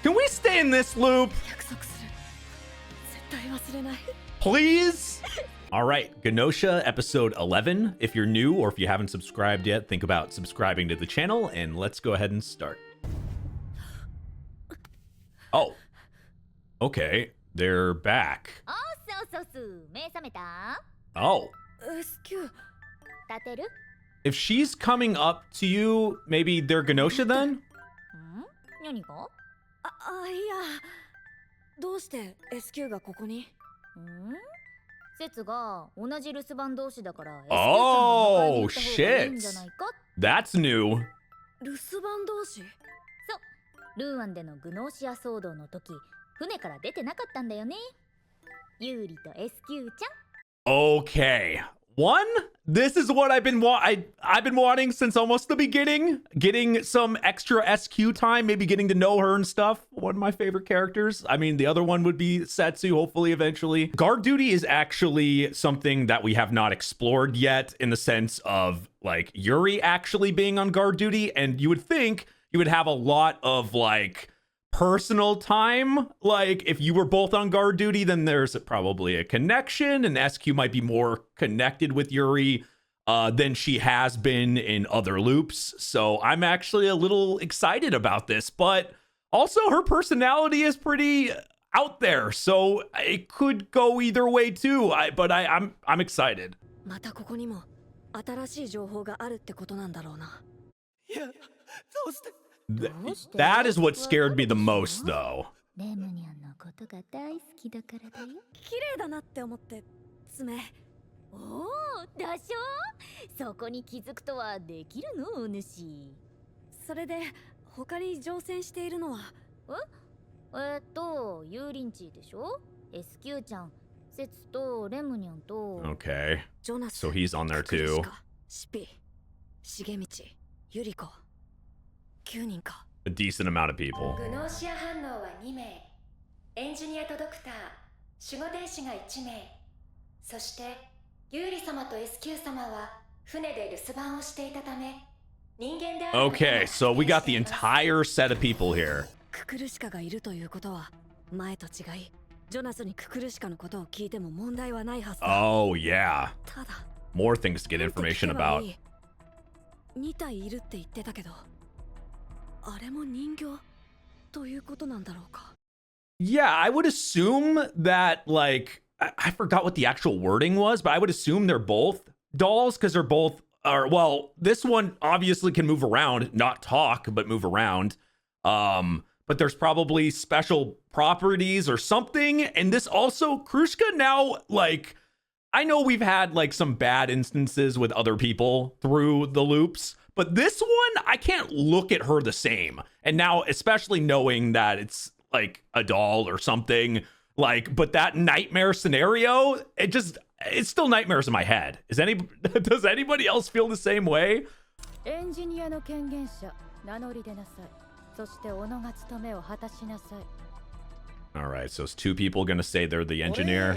Can we stay in this loop? Please? All right, GNOSIA episode 11. If you're new or if you haven't subscribed yet, think about subscribing to the channel and let's go ahead and start. Oh, okay, they're back. Oh. If she's coming up to you, maybe they're GNOSIA then? Oh, shit. That's new. ルーアンでのグノーシア騒動の時、船から出てなかったんだよね。ユーリと SQ ちゃん。Okay. One, this is what I've been wanting since almost the beginning. Getting some extra SQ time, maybe getting to know her and stuff. One of my favorite characters. I mean, the other one would be Setsu, hopefully, eventually. Guard duty is actually something that we have not explored yet in the sense of, like, Yuri actually being on guard duty. And you would think you would have a lot of, like, personal time. Like, if you were both on guard duty, then there's probably a connection, and SQ might be more connected with Yuri than she has been in other loops. So I'm actually a little excited about this, but also her personality is pretty out there, so it could go either way too. But I'm excited. That is what scared me the most, though. Okay, so he's on there too. A decent amount of people. グノーシア反応は2名、エンジニアとドクター、守護天使が1名、そしてユーリ様と SQ 様は船で留守番をしていたため、人間である。Okay, so we got the entire set of people here. ククルシカがいるということは前と違い、ジョナスにククルシカのことを聞いても問題はないはずだ。Oh yeah. ただ、 More things to get information about. 2体いるって言ってたけど。Yeah, I would assume that, like, I forgot what the actual wording was, but I would assume they're both dolls because they're both are, well, this one obviously can move around, not talk, but move around. But there's probably special properties or something. And this also, Krushka now, like, I know we've had like some bad instances with other people through the loops, but this one, I can't look at her the same. And now, especially knowing that it's like a doll or something, like, but that nightmare scenario, it's still nightmares in my head. Does anybody else feel the same way? All right, so it's two people gonna say they're the engineer.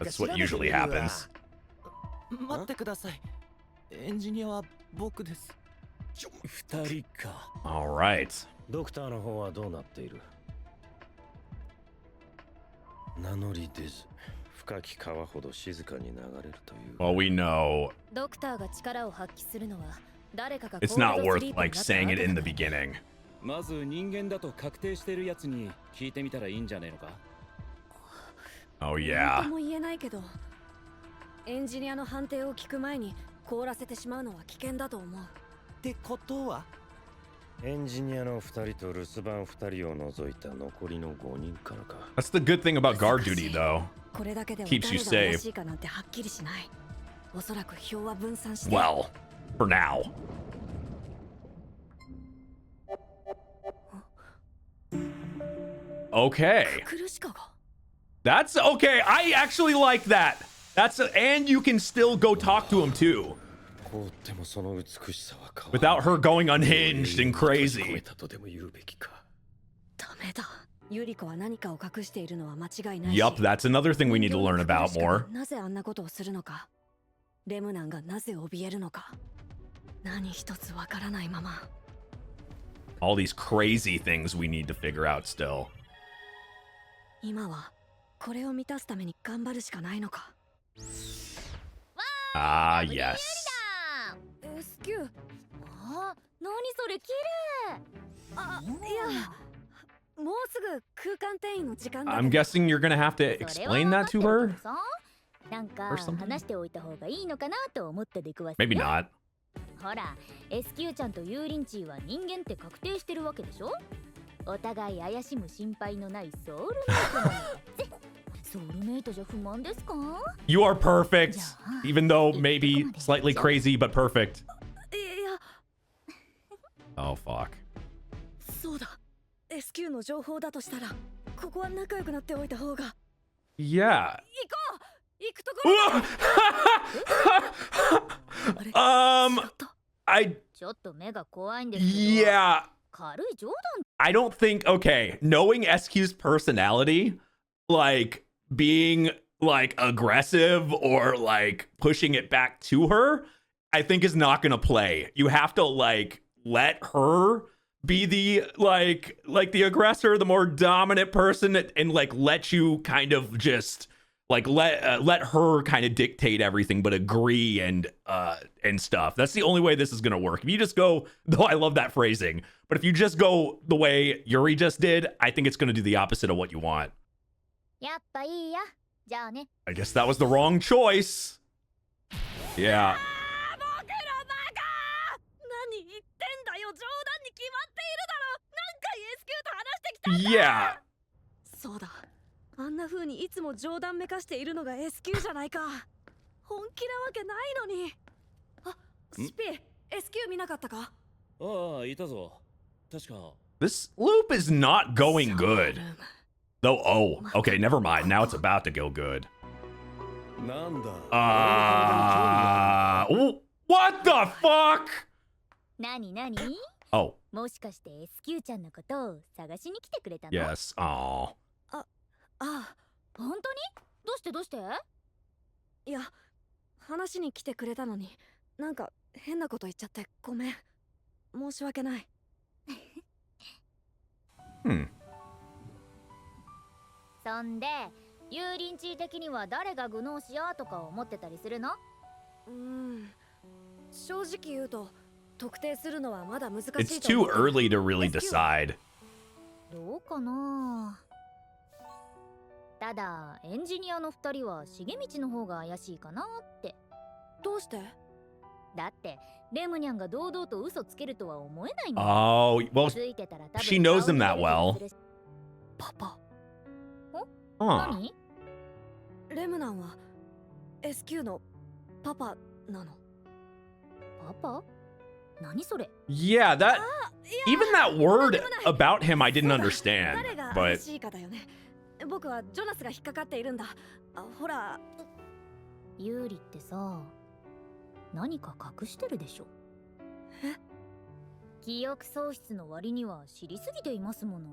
That's what usually happens. All right. Well, we know it's not worth like saying it in the beginning. Oh yeah. エンジニアの判定を聞く前に凍らせてしまうのは危険だと思う。ってことは、エンジニアの2人と留守番2人を除いた残りの5人からか。That's the good thing about guard duty, though. これだけでは Keeps you 誰が怪 safe. しいかなんてはっきりしない。おそらく票は分散して。Well, for now. Okay. クルシカが。That's okay. I actually like that. And you can still go talk to him too. Without her going unhinged and crazy. ダメだ。ユリコは何かを隠しているのは間違いないし。Yup, that's another thing we need to learn about more. なぜあんなことをするのか。レムナンがなぜ怯えるのか。何一つわからないまま。all these crazy things we need to figure out still. 今はこれを満たすために頑張るしかないのか。Ah, yes. SQ。あ、何それ綺麗。あ、いや、もうすぐ空間転移の時間だ。I'm guessing you're gonna have to explain that to her? なんか Or something? 話しておいた方がいいのかなと思って出くわす。 Maybe not. ほら、SQ ちゃんとユーリンチーは人間って確定してるわけでしょ。お互い怪しむ心配のないソウルメイトなんだって。ソウルメイトじゃ不満ですか？ You are perfect, even though maybe slightly crazy, but perfect. いや、 Oh, fuck. そうだ。SQ の情報だとしたら、ここは仲良くなっておいた方が。Yeah. 行こう。行くところ。I ちょっと目が怖いんですけど。 yeah. 軽い冗談。 I don't think, okay, knowing SQ's personality, like being like aggressive or like pushing it back to her, I think is not gonna play. You have to like let her be the like the aggressor, the more dominant person, and like let you kind of just like let her kind of dictate everything, but agree and stuff. That's the only way this is gonna work. If you just go, though, I love that phrasing, but if you just go the way Yuri just did, I think it's gonna do the opposite of what you want. やっぱいいや。じゃあね。 I guess that was the wrong choice. Yeah. 僕のバカ！何言ってんだよ、冗談に決まっているだろ。何回 SQ と話してきたんだ。 Yeah. そうだ。あんな風にいつも冗談めかしているのが SQ じゃないか。本気なわけないのに。あ、シピ、SQ 見なかったか？ああ、いたぞ。確か。 This loop is not going good. Though, oh, okay, never mind. Now it's about to go good. なんだ。What the fuck? 何何？ Oh, もしかして SQ ちゃんのことを探しに来てくれたの？ yes. Oh. ああ、本当に？どうしてどうして？いや、話に来てくれたのに、なんか変なこと言っちゃってごめん。申し訳ない。そんで、ユーリンチー的には誰がグノーシアとか思ってたりするの？正直言うと、特定するのはまだ難しいと It's 思 too う。 early to really decide. どうかな。ただ、エンジニアの2人は重道の方が怪しいかなって。どうして？だって、レムニャンが堂々と嘘つけるとは思えないもん。 Oh, well, ついてたら多分 she knows him that well. パパ。Huh. 何？レムナンは SQ のパパなの。パパ？何それ？ Yeah, that even that word about him I didn't 誰 understand. が怪 But しいかだよね。僕はジョナスが引っかかっているんだ。ほら。ユーリってさ、何か隠してるでしょ。え？記憶喪失の割には知りすぎていますもの。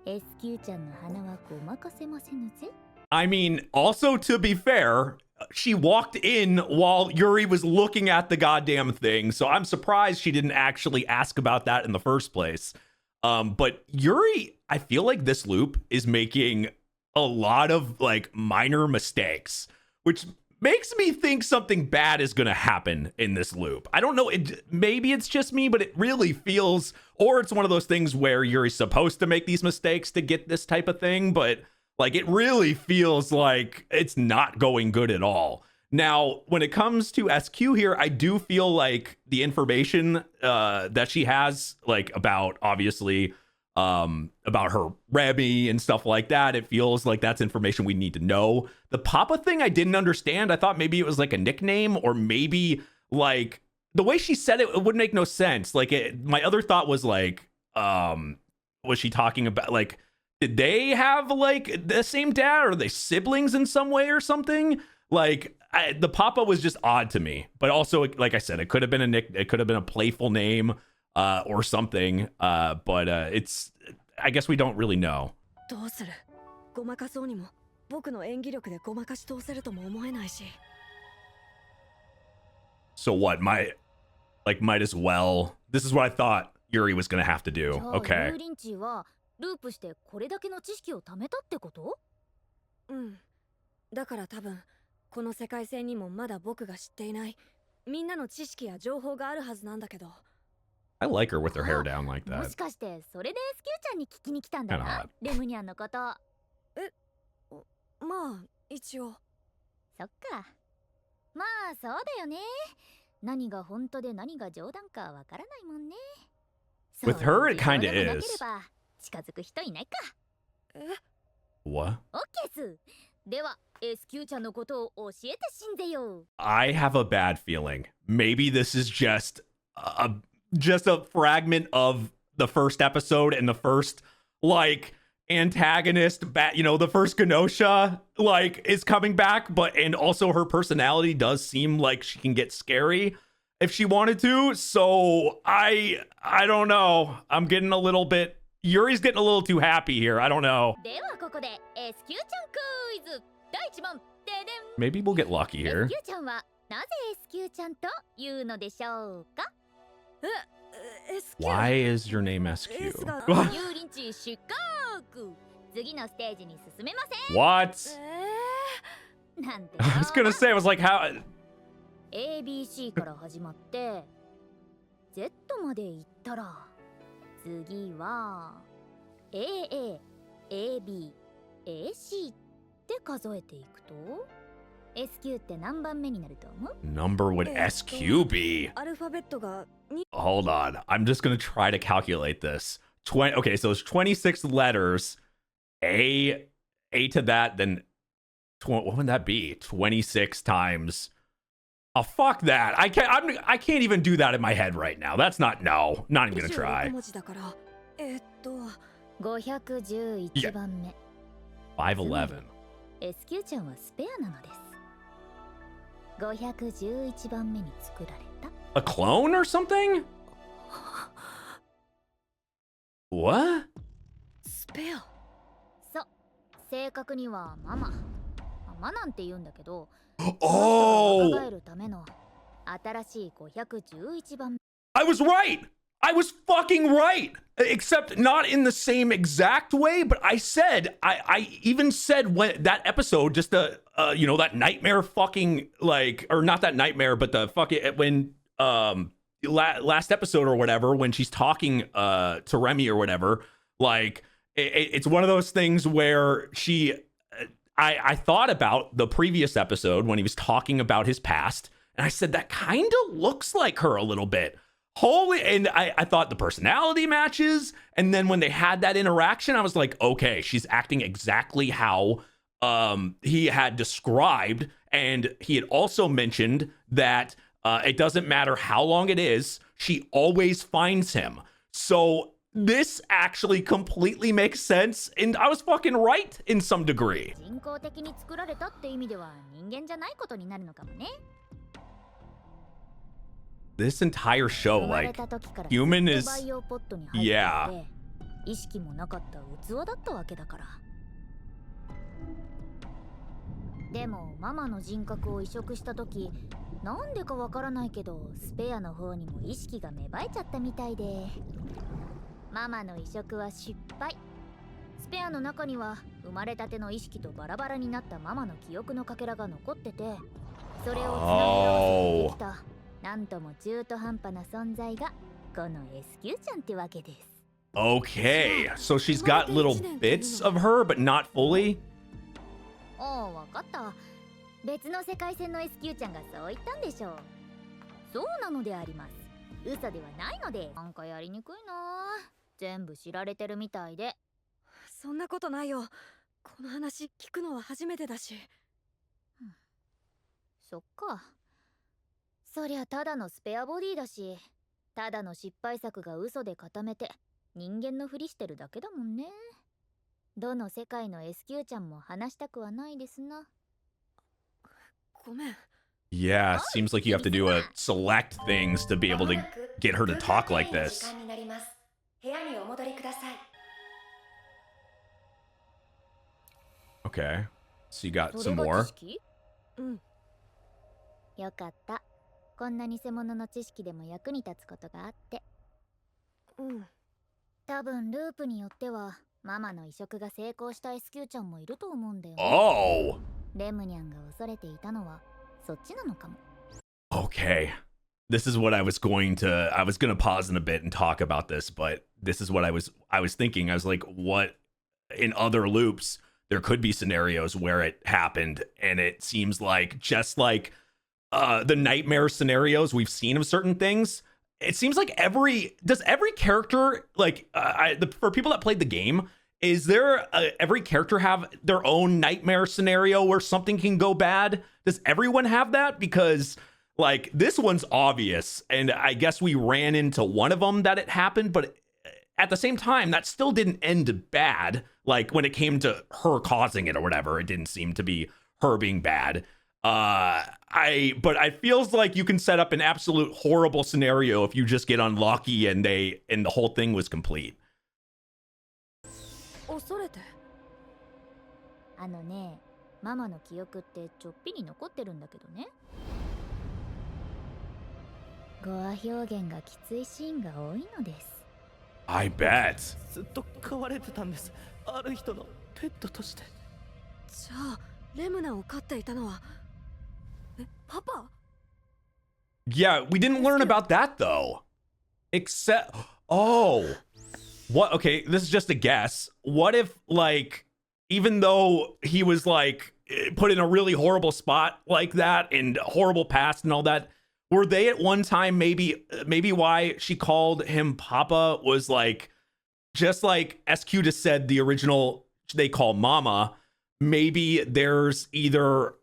SQ ちゃんの鼻はごまかせませぬぜ。 I mean, also to be fair, she walked in while Yuri was looking at the goddamn thing, so I'm surprised she didn't actually ask about that in the first place. But Yuri, I feel like this loop is making a lot of like minor mistakes, which makes me think something bad is going to happen in this loop. I don't know, maybe it's just me, but it really feels, or it's one of those things where Yuri's supposed to make these mistakes to get this type of thing, but like it really feels like it's not going good at all. Now, when it comes to SQ here, I do feel like the information that she has, like about obviously about her Rebbe and stuff like that, it feels like that's information we need to know. The Papa thing I didn't understand. I thought maybe it was like a nickname, or maybe like the way she said it would make no sense. Like my other thought was like, was she talking about like, did they have like the same dad, or are they siblings in some way or something? Like the Papa was just odd to me, but also like I said, it could have been it could have been a playful name or something. But it's, I guess we don't really know. どうする？ごまかそうにも僕の演技力でごまかし通せるとも思えないし。 So what? Might as well. This is what I thought. Yuri was gonna have to じ do. ゃあ Okay. ユーリンチはループしてこれだけの知識を貯めたってこと？うん。だから多分この世界線にもまだ僕が知っていないみんなの知識や情報があるはずなんだけど。I like her with her hair down like も that. しかしてそれで SQ ちゃんに聞きに来たんだ Kinda な hot. レムニャンのこと。まあ一応。そっか。まあそうだよね。何が本当で何が冗談かわからないもんね。 With her, it そう kinda でもなけれ is. ば近づく人いないか。 What? オッケーっす。では SQ ちゃんのことを教えてしんぜよ。 I have a bad feeling. Maybe this is just a fragment of the first episode and the first like antagonist the first GNOSIA like is coming back, but and also her personality does seem like she can get scary if she wanted to. So I don't know. I'm getting a little bit Yuri's getting a little too happy here. I don't know. ではここで SQ ちゃんクイズ第1問ででん。 Maybe we'll get lucky here. SQ ちゃんはなぜ SQ ちゃんと言うのでしょうか？ SQ Why is your name SQ? ユーリンチ失格。次のステージに進めません。 What? なんて I was gonna say, I was like, how? ABC から始まって Z まで行ったら次は AA、AB、AC って数えていくと SQ って何番目になると思う？ Number would SQ be? アルファベットが2 Hold on. I'm just going to try to calculate this. 20. Okay, so it's 26 letters. A to that, then what would that be? 26 times. Oh, fuck that. I can't even do that in my head right now. That's not even going to try. 文字だから511番目。 511. SQ ちゃんはスペアなのです。511番目に作られた。 A clone or something? What? スペア。そう、正確にはママ。マなんて言うんだけど、 Oh! 考えるための新しい511番目。 I was right. I was fucking right. Except not in the same exact way, but I even said when that episode, just that nightmare fucking like, or not that nightmare, but the fucking when last episode or whatever, when she's talking to Remy or whatever, like it's one of those things where I thought about the previous episode when he was talking about his past, and I said that kind of looks like her a little bit. And I thought the personality matches, and then when they had that interaction, I was like, okay, she's acting exactly how he had described, and he had also mentioned that it doesn't matter how long it is, she always finds him. So this actually completely makes sense, and I was fucking right in some degree. 人工的に作られたって意味では人間じゃないことになるのかもね。 This entire show, 生まれ like, た時から human ずっ is とバイオポットに入っていて yeah. 意識もなかった器だったわけだから。でもママの人格を移植した時、なんでかわからないけどスペアの方にも意識が芽生えちゃったみたいで、ママの移植は失敗。スペアの中には生まれたての意識とバラバラになったママの記憶のかけらが残ってて、それをつなぎ合わせてできた、なんとも中途半端な存在がこの SQ ちゃんってわけです。 Okay, so she's got little bits of her, but not fully. おお、わかった。別の世界線の SQ ちゃんがそう言ったんでしょう。そうなのであります。嘘ではないので。なんかやりにくいな。全部知られてるみたいで。そんなことないよ。この話聞くのは初めてだし。そっか。そりゃただのスペアボディだし、ただの失敗作が嘘で固めて人間のふりしてるだけだもんね。どの世界の SQ ちゃんも話したくはないですな。ごめん。 Yeah, seems like you have to do a select things to be able to get her to talk like this. 時間になります。部屋にお戻りください。 Okay, so you got そ some れが more. 知識？うん。よかった。こんな偽物の知識でも役に立つことがあって。うん。多分ループによってはママの移植が成功した SQ ちゃんもいると思うんだよね。Oh. レムニャンが恐れていたのはそっちなのかも。 Okay. This is what I was going to pause in a bit and talk about this, but this is what I was thinking. I was like, what in other loops there could be scenarios where it happened, and it seems like just like the nightmare scenarios we've seen of certain things, it seems like every character, like for people that played the game, is there every character have their own nightmare scenario where something can go bad? Does everyone have that? Because like this one's obvious, and I guess we ran into one of them that it happened, but at the same time, that still didn't end bad. Like when it came to her causing it or whatever, it didn't seem to be her being bad. But it feels like you can set up an absolute horrible scenario if you just get unlucky and the whole thing was complete. 恐れて。あのね、ママの記憶ってちょっぴり残ってるんだけどね。語話表現がきついシーンが多いのです。I bet. ずっと飼われてたんです。ある人のペットとして。じゃあレムナを飼っていたのはパパ？ Yeah, we didn't learn about that though. Except, oh, what? Okay, this is just a guess. What if, like, even though he was like put in a really horrible spot like that and horrible past and all that, were they at one time maybe why she called him Papa was like just like SQ just said the original they call Mama. Maybe there's either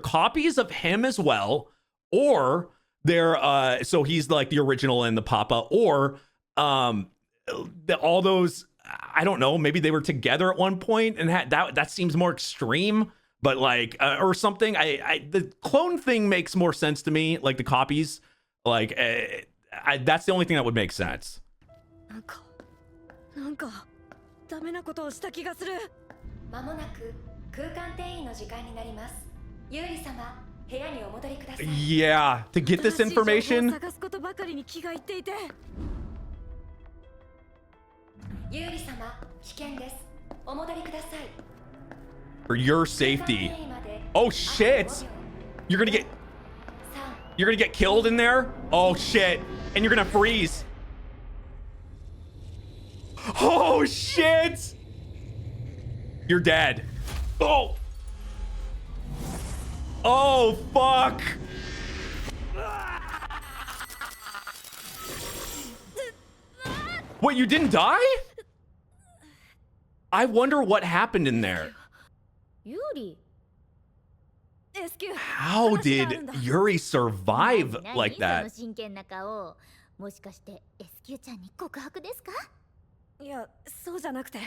copies of him as well, or they're so he's like the original and the Papa, or all those, I don't know, maybe they were together at one point and that seems more extreme, but like or something. The clone thing makes more sense to me, like the copies, like that's the only thing that would make sense. なんかダメなことをした気がする。まもなく空間転移の時間になります。ユーリ様、部屋にお戻りください。Yeah, to get this information. 探すことばかりに気が入っていて。ユーリ様、危険です。お戻りください。For your safety. Oh shit! You're gonna get killed in there? Oh shit! And you're gonna freeze. Oh shit! You're dead. Oh! Oh fuck! Wait, you didn't die? I wonder what happened in there. ユーリ、 SQ。 How did Yuri survive like その that? 真剣な顔。もしかして SQ ちゃんに告白ですか？いや、そうじゃなくて。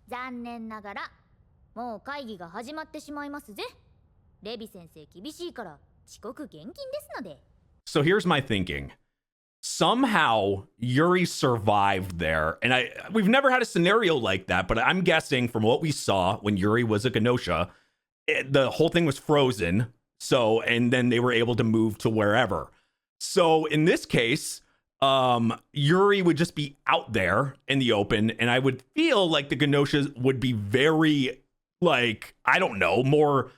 残念ながらもう会議が始まってしまいますぜ。レビ先生厳しいから遅刻厳禁ですので。 So here's my thinking. Somehow Yuri survived there, and we've never had a scenario like that, but I'm guessing from what we saw when Yuri was a GNOSIA, the whole thing was frozen. So, and then they were able to move to wherever. So in this case, Yuri would just be out there in the open, and I would feel like the GNOSIAs would be very, like, I don't know, more.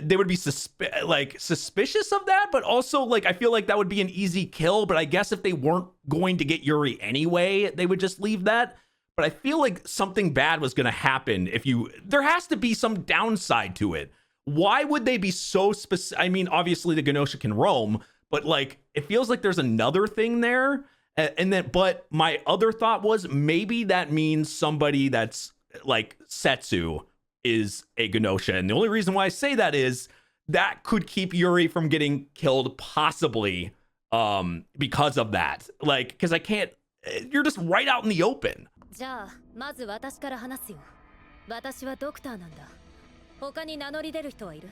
They would be suspicious of that, but also like I feel like that would be an easy kill. But I guess if they weren't going to get Yuri anyway, they would just leave that. But I feel like something bad was going to happen there has to be some downside to it. Why would they be so specific? I mean, obviously the GNOSIA can roam, but like it feels like there's another thing there. But my other thought was maybe that means somebody that's like Setsu is a GNOSIA, and the only reason why I say that is that could keep Yuri from getting killed, possibly because of that. Like, because I can't. You're just right out in the open. じゃあまず私から話すよ。私はドクターなんだ。他に名乗り出る人はいる？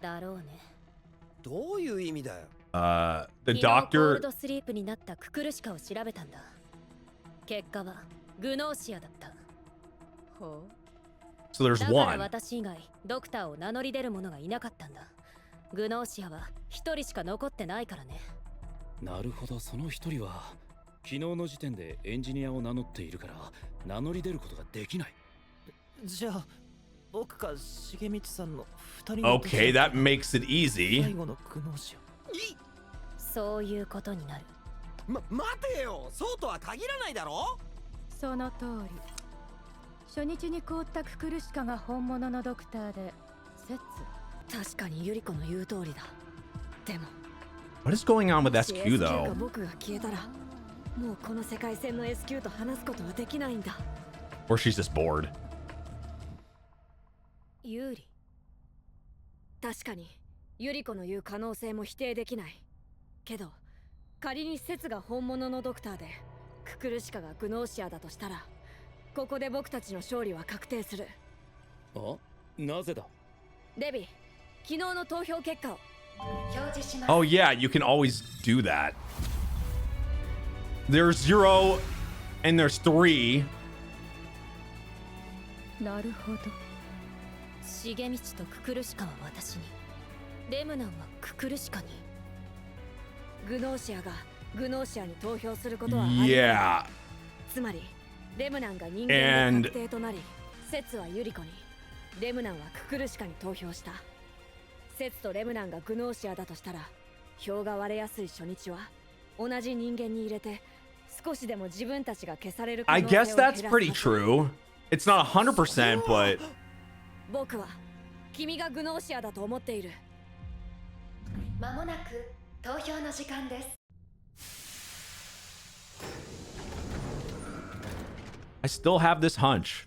だろうね。どういう意味だよ。The 昨日コー doctor. ルドスリープになったククルシカを調べたんだ。結果はグノーシアだった。ほう。 So there's だから one. 私以外ドクターを名乗り出る者がいなかったんだ。グノーシアは一人しか残ってないからね。なるほど、その一人は昨日の時点でエンジニアを名乗っているから名乗り出ることができない。じゃあ僕か重道さんの二人の Okay, that makes it easy. 最後のグノーシア。そういうことになる。待てよ、そうとは限らないだろ。その通り。初日に凍ったククルシカが本物のドクターで説。確かにユリコの言う通りだ。でも What is going on with もし SQ SQ が though? 僕が消えたらもうこの世界線の SQ と話すことはできないんだ。 Or she's just bored. ユリ、確かにユリコの言う可能性も否定できないけど、仮に説が本物のドクターでククルシカがグノーシアだとしたら、ここで僕たちの勝利は確定する。あ、なぜだ。デビ、昨日の投票結果を表示します。 Oh yeah, you can always do that. There's 0 and there's 3. なるほど。重道とククルシカは私に、レムナンはククルシカに。グノーシアがグノーシアに投票することはありえない。 Yeah. つまりレムナンが人間で確定となり、説はユリコに、レムナンはククルシカに投票した。説とレムナンがグノーシアだとしたら、票が割れやすい初日は同じ人間に入れて少しでも自分たちが消される可 I 能性を減 guess らす that's pretty true. It's not 100%, but 僕は君がグノーシアだと思っている。まもなく投票の時間です。 I still have this hunch.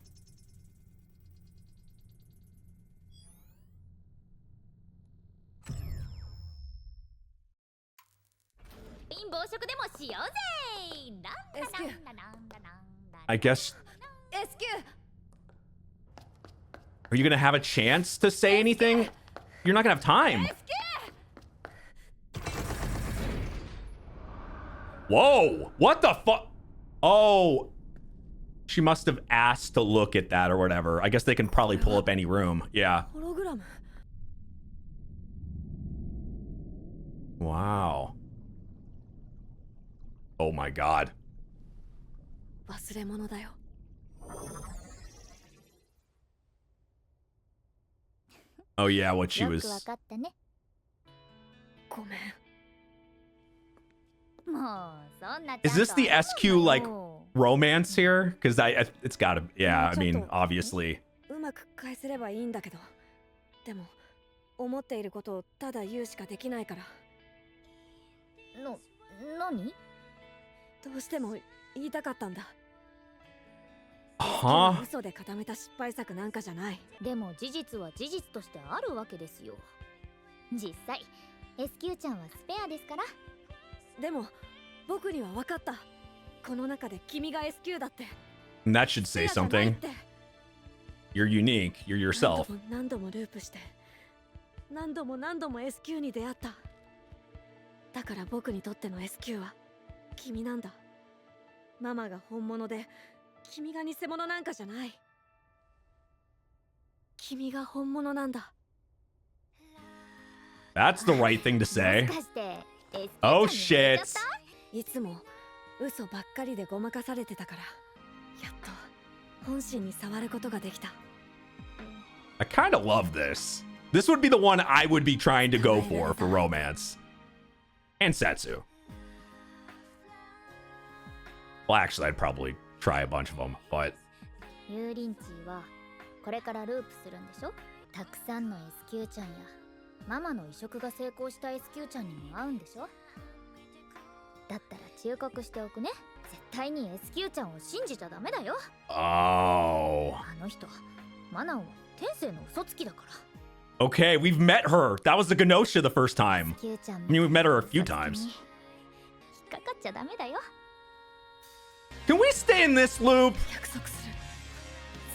貧乏食でもしようぜ。なんだなんだなんだなんだ。 I guess. SQ! Are you gonna have a chance to say anything? You're not gonna have time. Whoa! What the fuck? Oh. She must have asked to look at that or whatever. I guess they can probably pull up any room. Yeah. ホログラム。 Wow. Oh my god. 忘れ物だよ。 Oh yeah, what she よく was. わかったね。ごめん。もうそんな。 Is this the SQ like romance here? Because it's gotta. Yeah, I mean, obviously. うまく返せればいいんだけど、でも思っていることをただ言うしかできないから。何？どうしても言いたかったんだ。 Huh? 嘘で固めた失敗作なんかじゃない。でも事実は事実としてあるわけですよ。実際 SQ ちゃんはスペアですから。でも僕には分かった。この中で君が SQ だって。 And that should say スペアじゃない something. って。 You're unique. You're yourself. 何度もループして何度も SQ に出会った。だから僕にとっての SQ は君なんだ。ママが本物で君が偽物なんかじゃない。君が本物なんだ。 That's the right thing to say. もしかして SQ ちゃんに Oh 負けちゃ shit. った？いつも嘘ばっかりでごまかされてたから、やっと本心に触ることができた。 I kind of love this. This would be the one I would be trying to go for romance. And Setsu. Well, actually, I'd probably try a bunch of them, but ユーリンチーはこれからループするんでしょ？たくさんの SQ ちゃんやママの移植が成功した SQ ちゃんにも会うんでしょ？だったら忠告しておくね。絶対に SQ ちゃんを信じちゃダメだよ。 oh. あの人、マナオは天性の嘘つきだから。 Okay, we've met her. That was the GNOSIA the first time. SQ ちゃん I mean, we've met her a の few 嘘つき times. に引っかかっちゃダメだよ。 Can we stay in this loop, 約束する。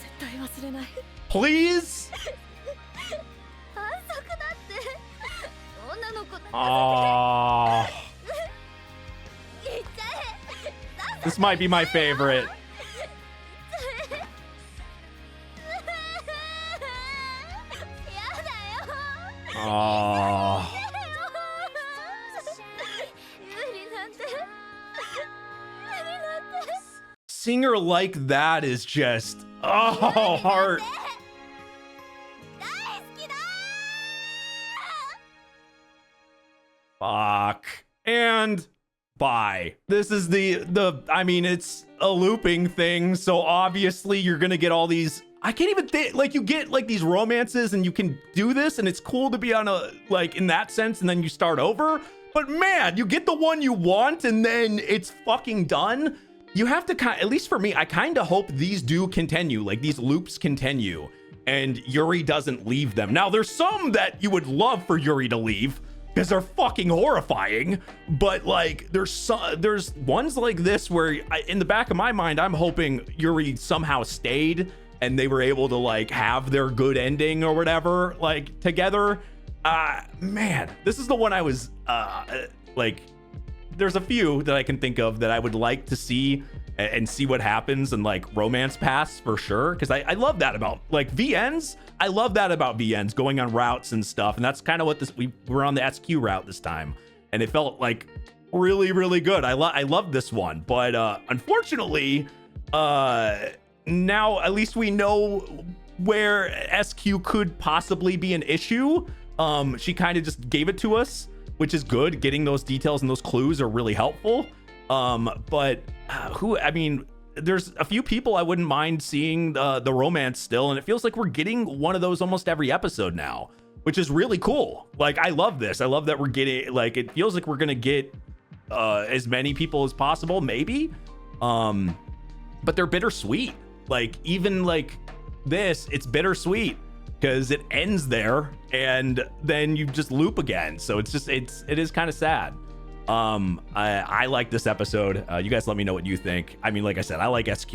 絶対忘れない。 please? 反則だって女の子だ Aww. 言っちゃえ。 This might be my favorite. やだよ。 Aww. ユーリ seeing her like that is just, oh, heart. Fuck. And bye. This is I mean, it's a looping thing, so obviously you're gonna get all these, I can't even think, like, you get like these romances and you can do this and it's cool to be on a, like, in that sense, and then you start over. But man, you get the one you want and then it's fucking done. You have to at least for me, I kind of hope these do continue, like these loops continue and Yuri doesn't leave them. Now there's some that you would love for Yuri to leave because they're fucking horrifying, but like there's ones like this where in the back of my mind, I'm hoping Yuri somehow stayed and they were able to like have their good ending or whatever, like together. Man, this is the one I was like, there's a few that I can think of that I would like to see and see what happens, and like romance paths for sure, because I love that about like VNs. I love that about VNs going on routes and stuff, and that's kind of what we were on the SQ route this time, and it felt like really, really good. I love this one, but unfortunately, now at least we know where SQ could possibly be an issue. She kind of just gave it to us, which is good. Getting those details and those clues are really helpful. But I mean, there's a few people I wouldn't mind seeing the romance still, and it feels like we're getting one of those almost every episode now, which is really cool. Like, I love this. I love that we're getting, like, it feels like we're gonna get as many people as possible, maybe. But they're bittersweet. Like, even like this, it's bittersweet because it ends there and then you just loop again. So it's just, it is kind of sad. I like this episode. You guys let me know what you think. I mean, like I said, I like SQ.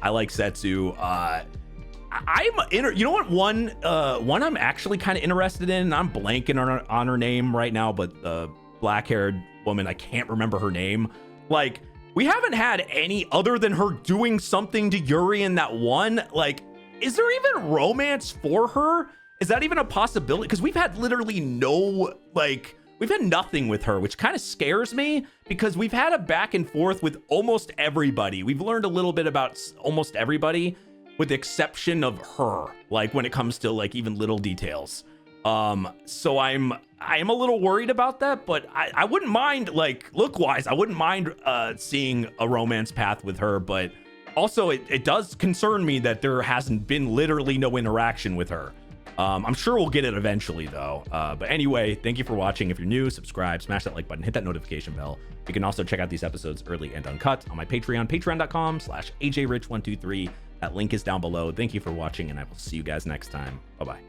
I like Setsu. You know what? One I'm actually kind of interested in, and I'm blanking on her name right now, but the black-haired woman, I can't remember her name. Like, we haven't had any other than her doing something to Yuri in that one. Like, is there even romance for her? Is that even a possibility? Because we've had literally no, like, we've had nothing with her, which kind of scares me because we've had a back and forth with almost everybody. We've learned a little bit about almost everybody with the exception of her, like when it comes to like even little details. So I am a little worried about that, but I wouldn't mind, like, look-wise, I wouldn't mind seeing a romance path with her, but also it does concern me that there hasn't been literally no interaction with her. I'm sure we'll get it eventually though. But anyway, thank you for watching. If you're new, subscribe, smash that like button, hit that notification bell. You can also check out these episodes early and uncut on my Patreon, patreon.com/ajrich123. That link is down below. Thank you for watching, and I will see you guys next time. Bye-bye.